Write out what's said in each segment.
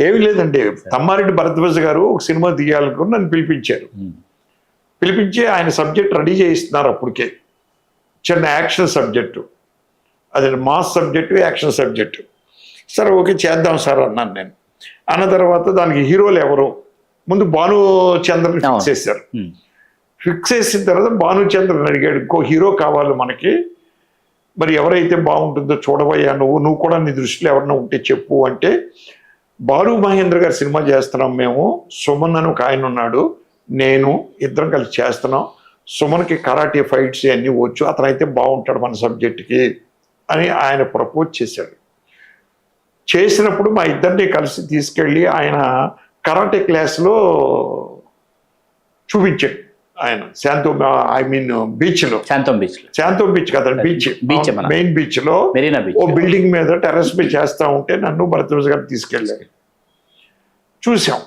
ఏమీ లేదండి, తమ్మారెడ్డి భరద్వాజ్ గారు ఒక సినిమా తీయాలనుకుని నన్ను పిలిపించారు. పిలిపించి ఆయన సబ్జెక్ట్ రెడీ చేయిస్తున్నారు అప్పటికే, చిన్న యాక్షన్ సబ్జెక్టు, అది మాస్ సబ్జెక్టు, యాక్షన్ సబ్జెక్టు. సరే ఓకే చేద్దాం సార్ అన్నాను నేను. అన్న తర్వాత దానికి హీరోలు ఎవరు, ముందు భానుచంద్రని ఫిక్స్ చేశారు. ఫిక్స్ చేసిన తర్వాత భానుచంద్రని అడిగాడు, ఇంకో హీరో కావాలి మనకి, మరి ఎవరైతే బాగుంటుందో చూడబోయా, నువ్వు కూడా నీ దృష్టిలో ఎవరైనా ఉంటే చెప్పు అంటే, బాలు మహేంద్ర గారి సినిమా చేస్తున్నాం మేము, సుమన్ అని ఒక ఆయన ఉన్నాడు, నేను ఇద్దరం కలిసి చేస్తున్నాం, సుమన్కి కరాటే ఫైట్స్ అన్నీ వచ్చు, అతనైతే బాగుంటాడు మన సబ్జెక్ట్కి అని ఆయన ప్రపోజ్ చేశాడు. చేసినప్పుడు మా ఇద్దరిని కలిసి తీసుకెళ్ళి ఆయన కరాటే క్లాస్లో చూపించాడు. ఆయన శాంతం బీచ్ కదండి, బీచ్ మెయిన్ బీచ్లో ఓ బిల్డింగ్ మీద టెర్రస్ మీద చేస్తూ ఉంటే నన్ను భరద్వాజ్ గారు తీసుకెళ్ళారు. చూసాం,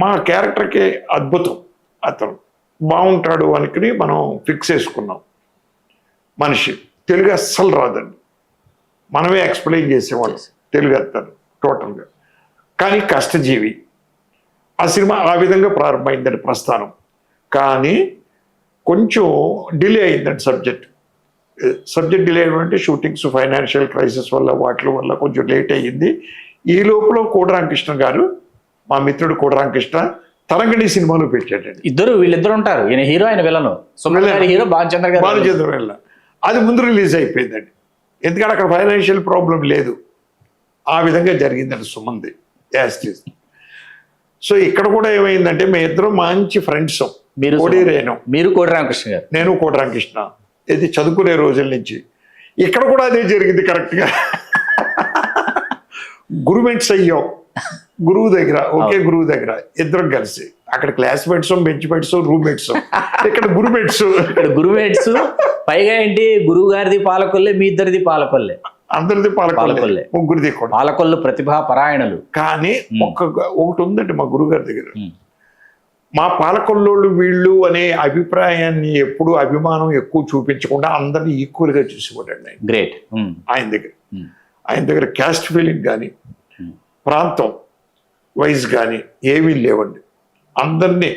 మా క్యారెక్టర్కి అద్భుతం, అతను బాగుంటాడు అనుకుని మనం ఫిక్స్ చేసుకున్నాం. మనిషి తెలుగు అస్సలు రాదండి, మనమే ఎక్స్ప్లెయిన్ చేసేవాళ్ళం తెలుగు అతను టోటల్గా, కానీ కష్టజీవి. ఆ సినిమా ఆ విధంగా ప్రారంభమైందండి ప్రస్థానం. కానీ కొంచెం డిలే అయిందండి సబ్జెక్ట్ డిలే అయ్యంటే షూటింగ్స్, ఫైనాన్షియల్ క్రైసిస్ వల్ల వాటి వల్ల కొంచెం లేట్ అయ్యింది. ఈ లోపల కోటరామకృష్ణ గారు, మా మిత్రుడు కోటరామకృష్ణ, తరంగిణి సినిమాలో పెట్టాడండి. వీళ్ళిద్దరు ఉంటారు, ఈయన హీరో ఆయన విలను, హీరో భానుచంద్ర వెళ్ళ. అది ముందు రిలీజ్ అయిపోయిందండి, ఎందుకంటే అక్కడ ఫైనాన్షియల్ ప్రాబ్లం లేదు. ఆ విధంగా జరిగిందండి సుమంది యాస్టీస్. సో ఇక్కడ కూడా ఏమైందంటే మేము ఇద్దరం మంచి ఫ్రెండ్స్, మీరు కోటరామకృష్ణ గారు, నేను కోటరామకృష్ణ, ఇది చదువుకునే రోజుల నుంచి. ఇక్కడ కూడా అదే జరిగింది కరెక్ట్గా. గురుమేట్స్ అయ్యాం, గురువు దగ్గర, ఒకే గురువు దగ్గర ఇద్దరం కలిసి. అక్కడ క్లాస్మేట్స్, బెంచ్మేట్స్, రూమ్మేట్స్, ఇక్కడ గురుమేట్స్. పైగా ఏంటి, గురువు గారిది పాలకొల్లే, మీ ఇద్దరిది పాలకొల్లే, అందరిది పాలకొల్లే, ముగ్గురిది కూడా పాలకొల్లు ప్రతిభా పరాయణులు. కానీ ఒకటి ఉందండి మా గురుగారి దగ్గర, మా పాలకొల్లోళ్ళు వీళ్ళు అనే అభిప్రాయాన్ని ఎప్పుడు అభిమానం ఎక్కువ చూపించకుండా అందరినీ ఈక్వల్గా చూసేవాడండి ఆయన. గ్రేట్. ఆయన దగ్గర క్యాస్ట్ ఫీలింగ్ కానీ ప్రాంతం వైజ్ కానీ ఏమీ లేవండి. అందరినీ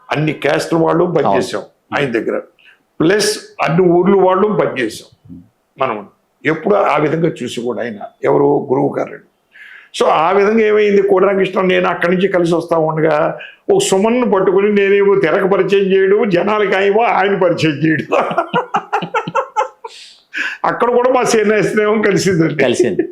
అన్ని క్యాస్ట్ వాళ్ళు పనిచేసాం ఆయన దగ్గర, ప్లస్ అన్ని ఊర్లు వాళ్ళు పనిచేసాం మనం. ఎప్పుడు ఆ విధంగా చూసి కూడా ఆయన ఎవరు గురువు గారు. సో ఆ విధంగా ఏమైంది, కోటరామకృష్ణ నేను అక్కడి నుంచి కలిసి వస్తూ ఉండగా ఒక సుమన్ను పట్టుకుని నేనేమో తెరకు పరిచయం చేయడం, జనాలకి ఏమో ఆయన పరిచయం చేయడం. అక్కడ కూడా మా స్నేహం కలిసిందండి.